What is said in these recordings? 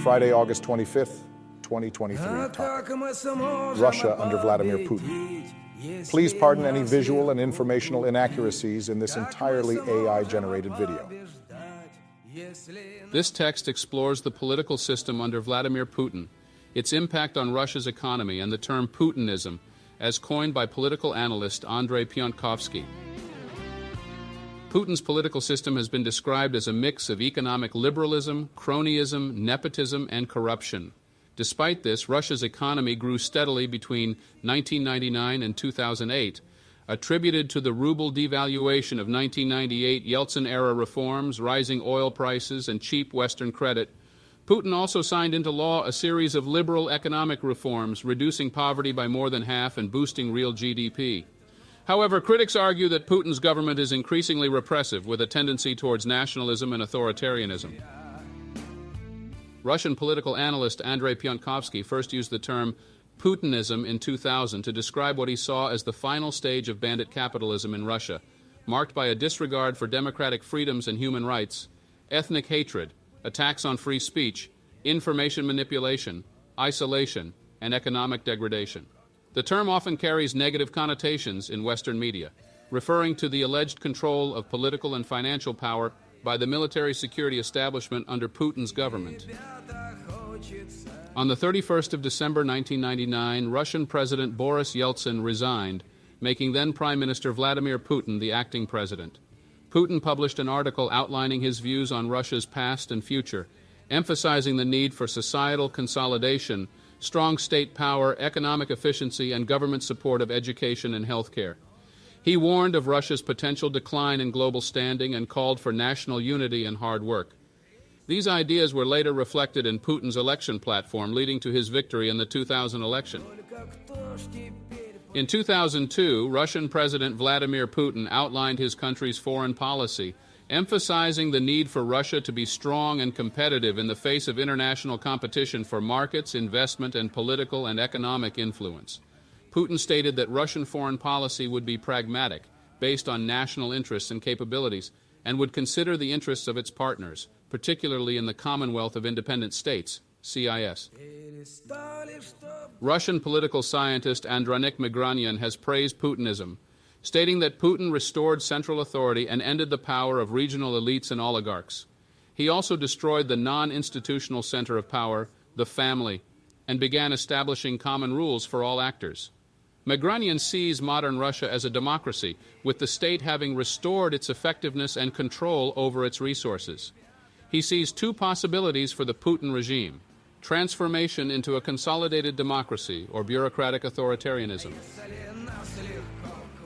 Friday, August 25th, 2023 topic. Russia under Vladimir Putin. Please pardon any visual and informational inaccuracies in this entirely AI-generated video. This text explores the political system under Vladimir Putin, its impact on Russia's economy, and the term Putinism, as coined by political analyst Andrei Piontkowski. Putin's political system has been described as a mix of economic liberalism, cronyism, nepotism, and corruption. Despite this, Russia's economy grew steadily between 1999 and 2008, attributed to the ruble devaluation of 1998, Yeltsin-era reforms, rising oil prices, and cheap Western credit. Putin also signed into law a series of liberal economic reforms, reducing poverty by more than half and boosting real GDP. However, critics argue that Putin's government is increasingly repressive, with a tendency towards nationalism and authoritarianism. Russian political analyst Andrei Piontkowski first used the term Putinism in 2000 to describe what he saw as the final stage of bandit capitalism in Russia, marked by a disregard for democratic freedoms and human rights, ethnic hatred, attacks on free speech, information manipulation, isolation, and economic degradation. The term often carries negative connotations in Western media, referring to the alleged control of political and financial power by the military security establishment under Putin's government. On the 31st of December 1999, Russian President Boris Yeltsin resigned, making then Prime Minister Vladimir Putin the acting president. Putin published an article outlining his views on Russia's past and future, emphasizing the need for societal consolidation, strong state power, economic efficiency, and government support of education and healthcare. He warned of Russia's potential decline in global standing and called for national unity and hard work. These ideas were later reflected in Putin's election platform, leading to his victory in the 2000 election. In 2002, Russian President Vladimir Putin outlined his country's foreign policy, emphasizing the need for Russia to be strong and competitive in the face of international competition for markets, investment, and political and economic influence. Putin stated that Russian foreign policy would be pragmatic, based on national interests and capabilities, and would consider the interests of its partners, particularly in the Commonwealth of Independent States, CIS. Russian political scientist Andranik Migranyan has praised Putinism, stating that Putin restored central authority and ended the power of regional elites and oligarchs. He also destroyed the non-institutional center of power, the family, and began establishing common rules for all actors. Migranyan sees modern Russia as a democracy, with the state having restored its effectiveness and control over its resources. He sees two possibilities for the Putin regime: transformation into a consolidated democracy or bureaucratic authoritarianism.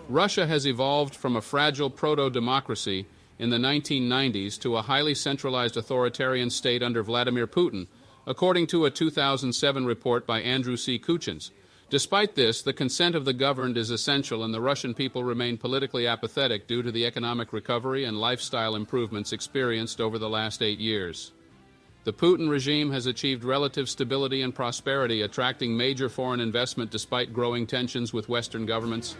Russia has evolved from a fragile proto-democracy in the 1990s to a highly centralized authoritarian state under Vladimir Putin, according to a 2007 report by Andrew C. Kuchins. Despite this, the consent of the governed is essential, and the Russian people remain politically apathetic due to the economic recovery and lifestyle improvements experienced over the last 8 years. The Putin regime has achieved relative stability and prosperity, attracting major foreign investment despite growing tensions with Western governments.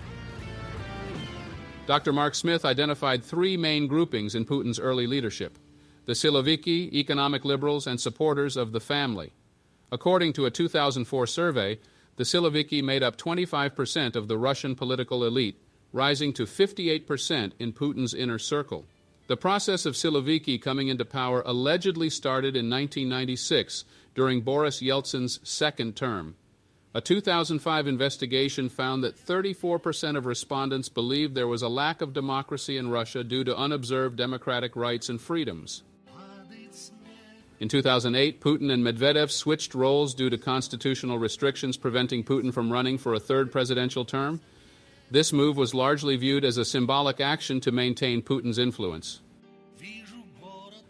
Dr. Mark Smith identified three main groupings in Putin's early leadership: the Siloviki, economic liberals, and supporters of the family. According to a 2004 survey, the Siloviki made up 25% of the Russian political elite, rising to 58% in Putin's inner circle. The process of Siloviki coming into power allegedly started in 1996 during Boris Yeltsin's second term. A 2005 investigation found that 34% of respondents believed there was a lack of democracy in Russia due to unobserved democratic rights and freedoms. In 2008, Putin and Medvedev switched roles due to constitutional restrictions preventing Putin from running for a third presidential term. This move was largely viewed as a symbolic action to maintain Putin's influence.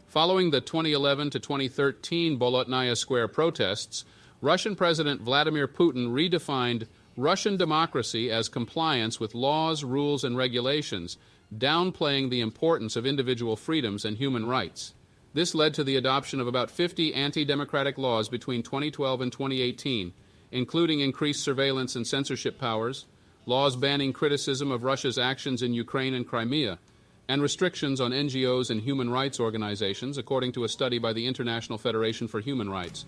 Following the 2011 to 2013 Bolotnaya Square protests, Russian President Vladimir Putin redefined Russian democracy as compliance with laws, rules, and regulations, downplaying the importance of individual freedoms and human rights. This led to the adoption of about 50 anti-democratic laws between 2012 and 2018, including increased surveillance and censorship powers, laws banning criticism of Russia's actions in Ukraine and Crimea, and restrictions on NGOs and human rights organizations, according to a study by the International Federation for Human Rights.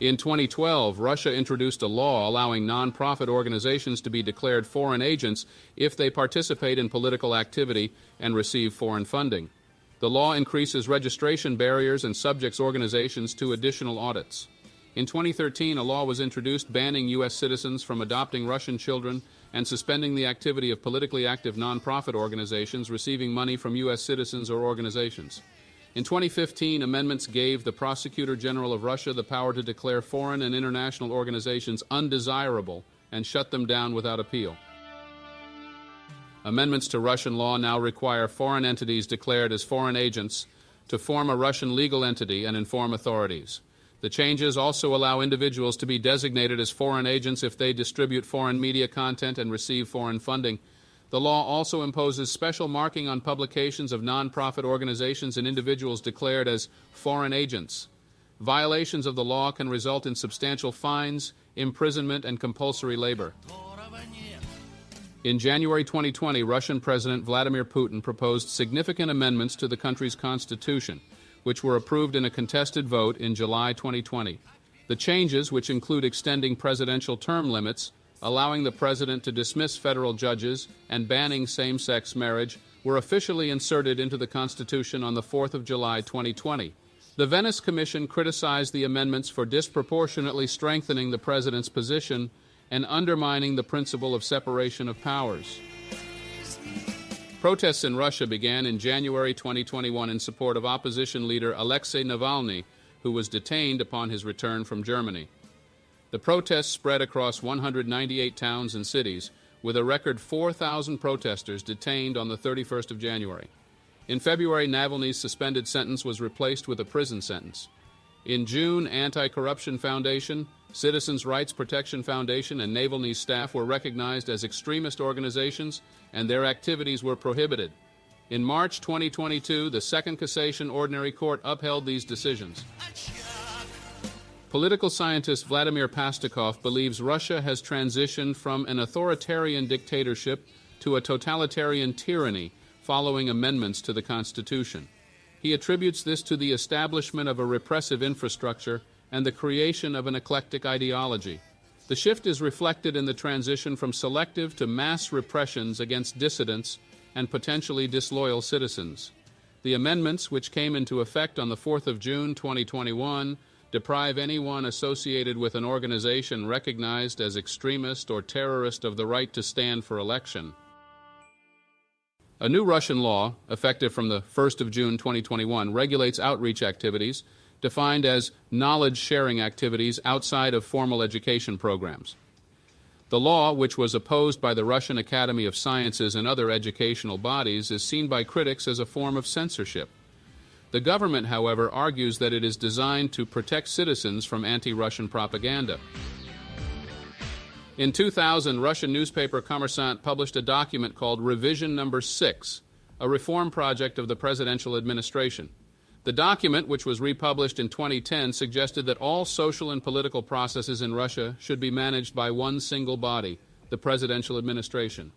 In 2012, Russia introduced a law allowing non-profit organizations to be declared foreign agents if they participate in political activity and receive foreign funding. The law increases registration barriers and subjects organizations to additional audits. In 2013, a law was introduced banning U.S. citizens from adopting Russian children and suspending the activity of politically active non-profit organizations receiving money from U.S. citizens or organizations. In 2015, amendments gave the Prosecutor General of Russia the power to declare foreign and international organizations undesirable and shut them down without appeal. Amendments to Russian law now require foreign entities declared as foreign agents to form a Russian legal entity and inform authorities. The changes also allow individuals to be designated as foreign agents if they distribute foreign media content and receive foreign funding. The law also imposes special marking on publications of non-profit organizations and individuals declared as foreign agents. Violations of the law can result in substantial fines, imprisonment, and compulsory labor. In January 2020, Russian President Vladimir Putin proposed significant amendments to the country's constitution, which were approved in a contested vote in July 2020. The changes, which include extending presidential term limits, allowing the president to dismiss federal judges, and banning same-sex marriage, were officially inserted into the Constitution on the 4th of July 2020. The Venice Commission criticized the amendments for disproportionately strengthening the president's position and undermining the principle of separation of powers. Protests in Russia began in January 2021 in support of opposition leader Alexei Navalny, who was detained upon his return from Germany. The protests spread across 198 towns and cities, with a record 4,000 protesters detained on the 31st of January. In February, Navalny's suspended sentence was replaced with a prison sentence. In June, Anti-Corruption Foundation, Citizens' Rights Protection Foundation, and Navalny's staff were recognized as extremist organizations, and their activities were prohibited. In March 2022, the Second Cassation Ordinary Court upheld these decisions. Political scientist Vladimir Pastakov believes Russia has transitioned from an authoritarian dictatorship to a totalitarian tyranny following amendments to the Constitution. He attributes this to the establishment of a repressive infrastructure and the creation of an eclectic ideology. The shift is reflected in the transition from selective to mass repressions against dissidents and potentially disloyal citizens. The amendments, which came into effect on the 4th of June 2021, deprive anyone associated with an organization recognized as extremist or terrorist of the right to stand for election. A new Russian law, effective from the 1st of June 2021, regulates outreach activities defined as knowledge-sharing activities outside of formal education programs. The law, which was opposed by the Russian Academy of Sciences and other educational bodies, is seen by critics as a form of censorship. The government, however, argues that it is designed to protect citizens from anti-Russian propaganda. In 2000, Russian newspaper Kommersant published a document called Revision Number 6, a reform project of the presidential administration. The document, which was republished in 2010, suggested that all social and political processes in Russia should be managed by one single body, the presidential administration.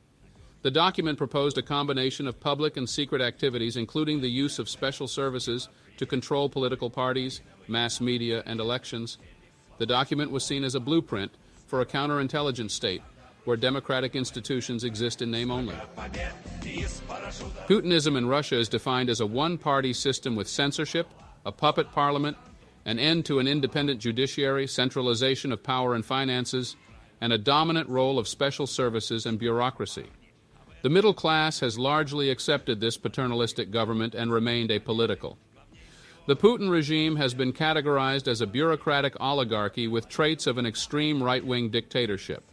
The document proposed a combination of public and secret activities, including the use of special services to control political parties, mass media, and elections. The document was seen as a blueprint for a counterintelligence state where democratic institutions exist in name only. Putinism in Russia is defined as a one-party system with censorship, a puppet parliament, an end to an independent judiciary, centralization of power and finances, and a dominant role of special services and bureaucracy. The middle class has largely accepted this paternalistic government and remained apolitical. The Putin regime has been categorized as a bureaucratic oligarchy with traits of an extreme right-wing dictatorship.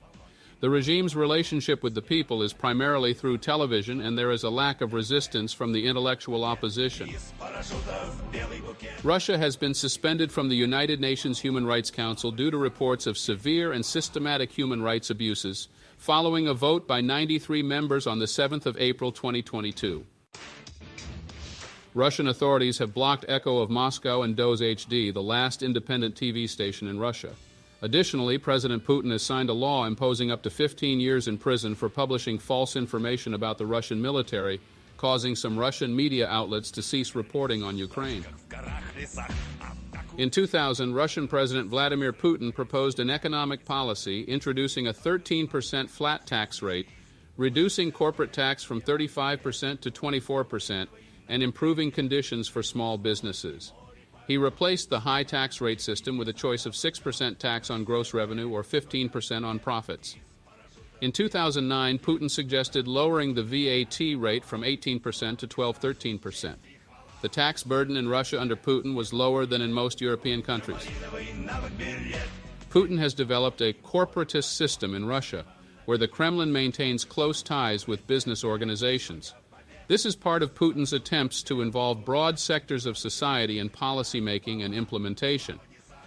The regime's relationship with the people is primarily through television, and there is a lack of resistance from the intellectual opposition. Russia has been suspended from the United Nations Human Rights Council due to reports of severe and systematic human rights abuses, following a vote by 93 members on the 7th of April 2022. Russian authorities have blocked Echo of Moscow and Doz HD, the last independent TV station in Russia. Additionally, President Putin has signed a law imposing up to 15 years in prison for publishing false information about the Russian military, causing some Russian media outlets to cease reporting on Ukraine. In 2000, Russian President Vladimir Putin proposed an economic policy introducing a 13% flat tax rate, reducing corporate tax from 35% to 24%, and improving conditions for small businesses. He replaced the high tax rate system with a choice of 6% tax on gross revenue or 15% on profits. In 2009, Putin suggested lowering the VAT rate from 18% to 12-13%. The tax burden in Russia under Putin was lower than in most European countries. Putin has developed a corporatist system in Russia, where the Kremlin maintains close ties with business organizations. This is part of Putin's attempts to involve broad sectors of society in policy-making and implementation.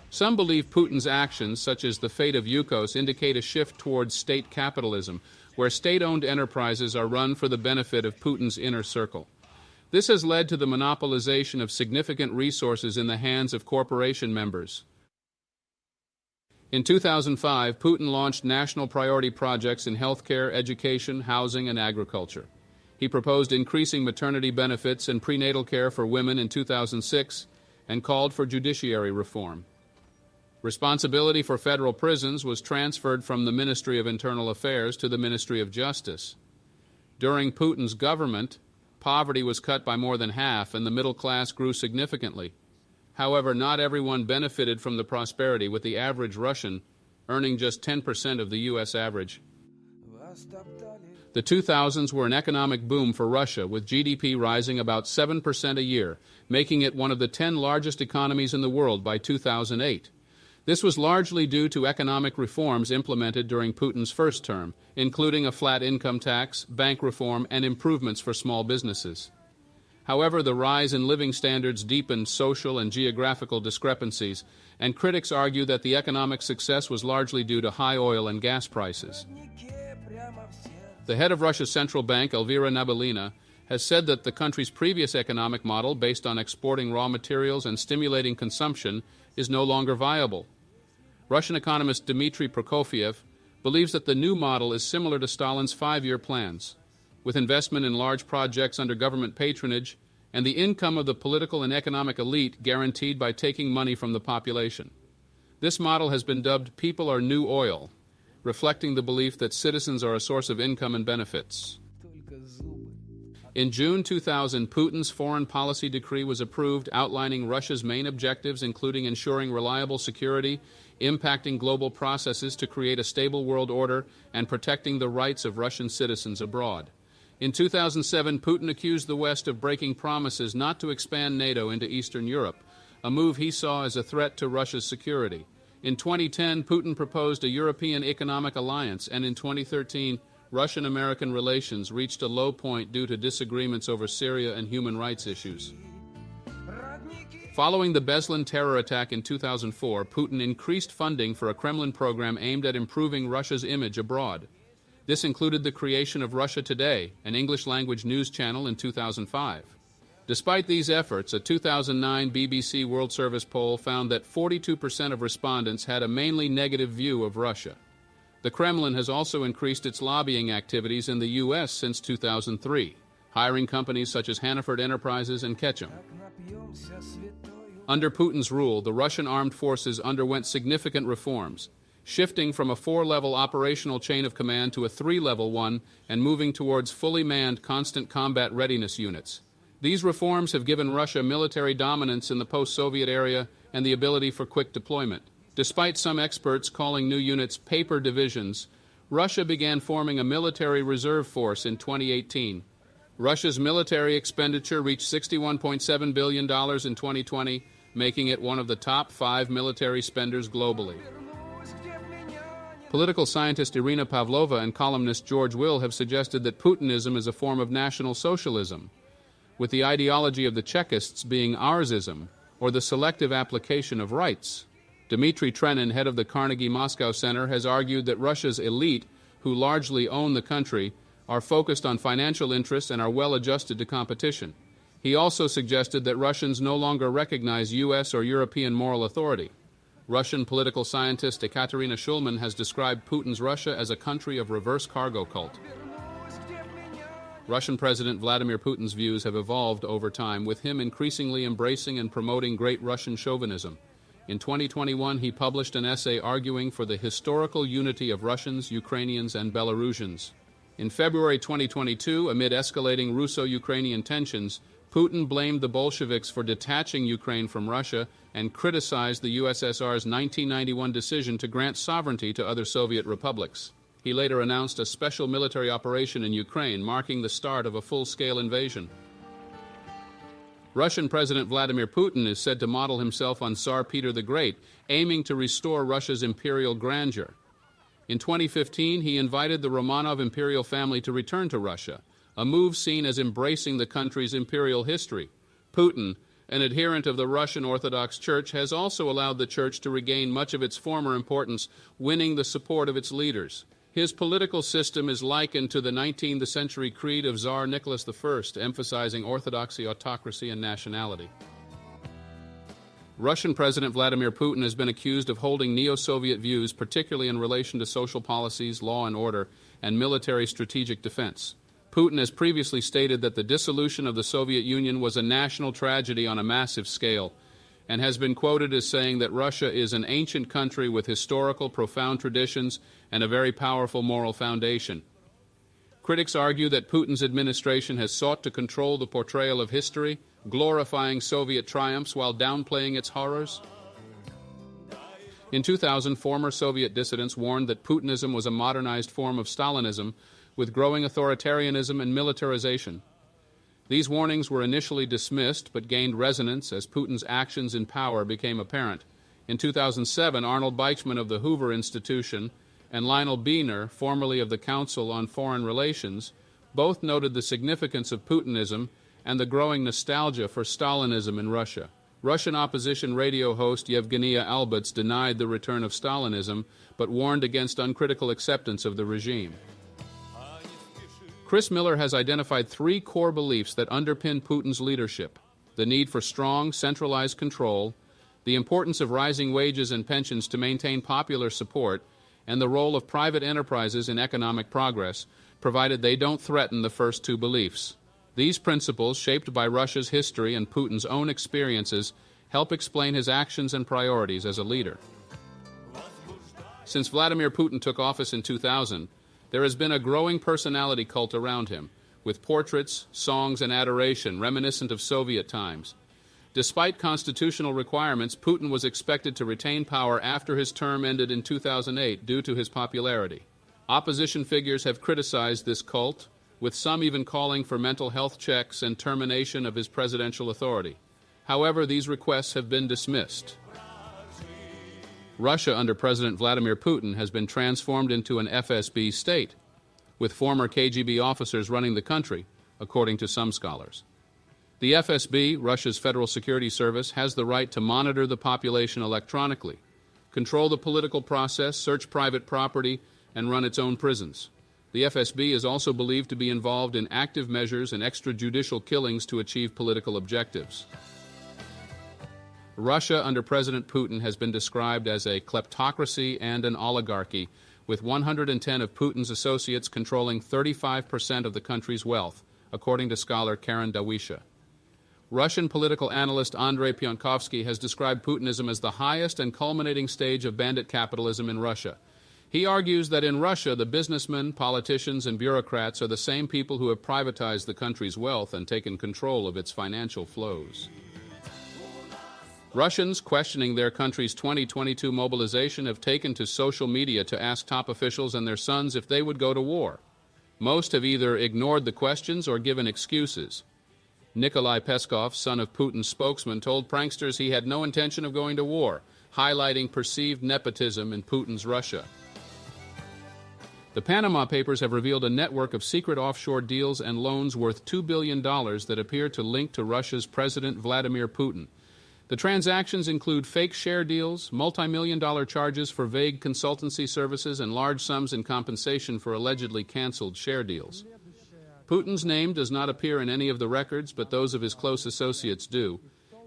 Some believe Putin's actions, such as the fate of Yukos, indicate a shift towards state capitalism, where state-owned enterprises are run for the benefit of Putin's inner circle. This has led to the monopolization of significant resources in the hands of corporation members. In 2005, Putin launched national priority projects in healthcare, education, housing, and agriculture. He proposed increasing maternity benefits and prenatal care for women in 2006 and called for judiciary reform. Responsibility for federal prisons was transferred from the Ministry of Internal Affairs to the Ministry of Justice. During Putin's government, poverty was cut by more than half and the middle class grew significantly. However, not everyone benefited from the prosperity, with the average Russian earning just 10% of the U.S. average. The 2000s were an economic boom for Russia, with GDP rising about 7% a year, making it one of the 10 largest economies in the world by 2008. This was largely due to economic reforms implemented during Putin's first term, including a flat income tax, bank reform, and improvements for small businesses. However, the rise in living standards deepened social and geographical discrepancies, and critics argue that the economic success was largely due to high oil and gas prices. The head of Russia's central bank, Elvira Nabiullina, has said that the country's previous economic model, based on exporting raw materials and stimulating consumption, is no longer viable. Russian economist Dmitry Prokofiev believes that the new model is similar to Stalin's 5-year plans, with investment in large projects under government patronage and the income of the political and economic elite guaranteed by taking money from the population. This model has been dubbed "people are new oil," reflecting the belief that citizens are a source of income and benefits. In June 2000, Putin's foreign policy decree was approved, outlining Russia's main objectives, including ensuring reliable security, impacting global processes to create a stable world order, and protecting the rights of Russian citizens abroad. In 2007, Putin accused the West of breaking promises not to expand NATO into Eastern Europe, a move he saw as a threat to Russia's security. In 2010, Putin proposed a European economic alliance, and in 2013, Russian-American relations reached a low point due to disagreements over Syria and human rights issues. Following the Beslan terror attack in 2004, Putin increased funding for a Kremlin program aimed at improving Russia's image abroad. This included the creation of Russia Today, an English-language news channel, in 2005. Despite these efforts, a 2009 BBC World Service poll found that 42% of respondents had a mainly negative view of Russia. The Kremlin has also increased its lobbying activities in the U.S. since 2003, hiring companies such as Hannaford Enterprises and Ketchum. Under Putin's rule, the Russian armed forces underwent significant reforms, shifting from a 4-level operational chain of command to a 3-level one and moving towards fully manned constant combat readiness units. These reforms have given Russia military dominance in the post-Soviet area and the ability for quick deployment. Despite some experts calling new units paper divisions, Russia began forming a military reserve force in 2018. Russia's military expenditure reached $61.7 billion in 2020, making it one of the top 5 military spenders globally. Political scientist Irina Pavlova and columnist George Will have suggested that Putinism is a form of National Socialism, with the ideology of the Chekists being oursism, or the selective application of rights. Dmitry Trenin, head of the Carnegie Moscow Center, has argued that Russia's elite, who largely own the country, are focused on financial interests and are well adjusted to competition. He also suggested that Russians no longer recognize U.S. or European moral authority. Russian political scientist Ekaterina Shulman has described Putin's Russia as a country of reverse cargo cult. Russian President Vladimir Putin's views have evolved over time, with him increasingly embracing and promoting great Russian chauvinism. In 2021, he published an essay arguing for the historical unity of Russians, Ukrainians, and Belarusians. In February 2022, amid escalating Russo-Ukrainian tensions, Putin blamed the Bolsheviks for detaching Ukraine from Russia and criticized the USSR's 1991 decision to grant sovereignty to other Soviet republics. He later announced a special military operation in Ukraine, marking the start of a full-scale invasion. Russian President Vladimir Putin is said to model himself on Tsar Peter the Great, aiming to restore Russia's imperial grandeur. In 2015, he invited the Romanov imperial family to return to Russia, a move seen as embracing the country's imperial history. Putin, an adherent of the Russian Orthodox Church, has also allowed the Church to regain much of its former importance, winning the support of its leaders. His political system is likened to the 19th century creed of Tsar Nicholas I, emphasizing orthodoxy, autocracy, and nationality. Russian President Vladimir Putin has been accused of holding neo-Soviet views, particularly in relation to social policies, law and order, and military strategic defense. Putin has previously stated that the dissolution of the Soviet Union was a national tragedy on a massive scale, and has been quoted as saying that Russia is an ancient country with historical, profound traditions and a very powerful moral foundation. Critics argue that Putin's administration has sought to control the portrayal of history, glorifying Soviet triumphs while downplaying its horrors. In 2000, former Soviet dissidents warned that Putinism was a modernized form of Stalinism, with growing authoritarianism and militarization. These warnings were initially dismissed, but gained resonance as Putin's actions in power became apparent. In 2007, Arnold Beichmann of the Hoover Institution and Lionel Biener, formerly of the Council on Foreign Relations, both noted the significance of Putinism and the growing nostalgia for Stalinism in Russia. Russian opposition radio host Yevgenia Albats denied the return of Stalinism, but warned against uncritical acceptance of the regime. Chris Miller has identified three core beliefs that underpin Putin's leadership: the need for strong, centralized control, the importance of rising wages and pensions to maintain popular support, and the role of private enterprises in economic progress, provided they don't threaten the first two beliefs. These principles, shaped by Russia's history and Putin's own experiences, help explain his actions and priorities as a leader. Since Vladimir Putin took office in 2000, there has been a growing personality cult around him, with portraits, songs, and adoration reminiscent of Soviet times. Despite constitutional requirements, Putin was expected to retain power after his term ended in 2008 due to his popularity. Opposition figures have criticized this cult, with some even calling for mental health checks and termination of his presidential authority. However, these requests have been dismissed. Russia under President Vladimir Putin has been transformed into an FSB state, with former KGB officers running the country, according to some scholars. The FSB, Russia's Federal Security Service, has the right to monitor the population electronically, control the political process, search private property, and run its own prisons. The FSB is also believed to be involved in active measures and extrajudicial killings to achieve political objectives. Russia under President Putin has been described as a kleptocracy and an oligarchy, with 110 of Putin's associates controlling 35% of the country's wealth, according to scholar Karen Dawisha. Russian political analyst Andrei Pionkovsky has described Putinism as the highest and culminating stage of bandit capitalism in Russia. He argues that in Russia, the businessmen, politicians, and bureaucrats are the same people who have privatized the country's wealth and taken control of its financial flows. Russians questioning their country's 2022 mobilization have taken to social media to ask top officials and their sons if they would go to war. Most have either ignored the questions or given excuses. Nikolai Peskov, son of Putin's spokesman, told pranksters he had no intention of going to war, highlighting perceived nepotism in Putin's Russia. The Panama Papers have revealed a network of secret offshore deals and loans worth $2 billion that appear to link to Russia's President Vladimir Putin. The transactions include fake share deals, multi-million-dollar charges for vague consultancy services, and large sums in compensation for allegedly canceled share deals. Putin's name does not appear in any of the records, but those of his close associates do.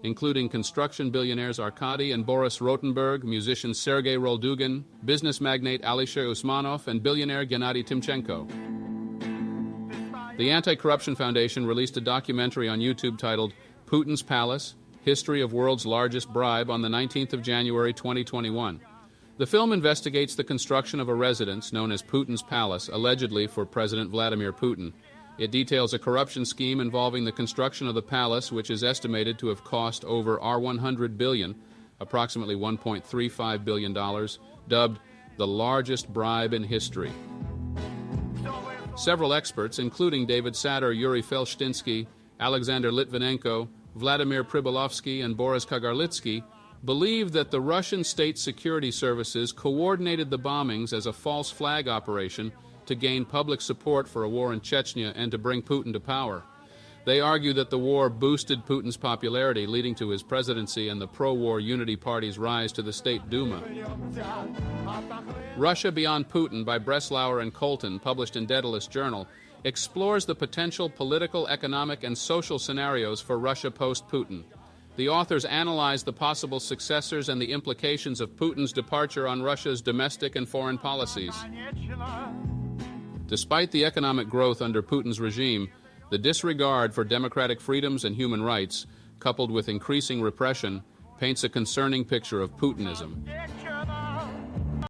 including construction billionaires Arkady and Boris Rotenberg, musician Sergei Roldugin, business magnate Alisher Usmanov, and billionaire Gennady Timchenko. The Anti-Corruption Foundation released a documentary on YouTube titled Putin's Palace, History of World's Largest Bribe on the 19th of January 2021. The film investigates the construction of a residence known as Putin's Palace, allegedly for President Vladimir Putin. It details a corruption scheme involving the construction of the palace, which is estimated to have cost over $100 billion, approximately $1.35 billion, dubbed the largest bribe in history. Several experts, including David Satter, Yuri Felshtinsky, Alexander Litvinenko, Vladimir Pribilovsky, and Boris Kagarlitsky, believe that the Russian state security services coordinated the bombings as a false flag operation to gain public support for a war in Chechnya and to bring Putin to power. They argue that the war boosted Putin's popularity, leading to his presidency and the pro-war Unity Party's rise to the State Duma. Russia Beyond Putin by Breslauer and Colton, published in Daedalus Journal, explores the potential political, economic, and social scenarios for Russia post-Putin. The authors analyze the possible successors and the implications of Putin's departure on Russia's domestic and foreign policies. Despite the economic growth under Putin's regime, the disregard for democratic freedoms and human rights, coupled with increasing repression, paints a concerning picture of Putinism.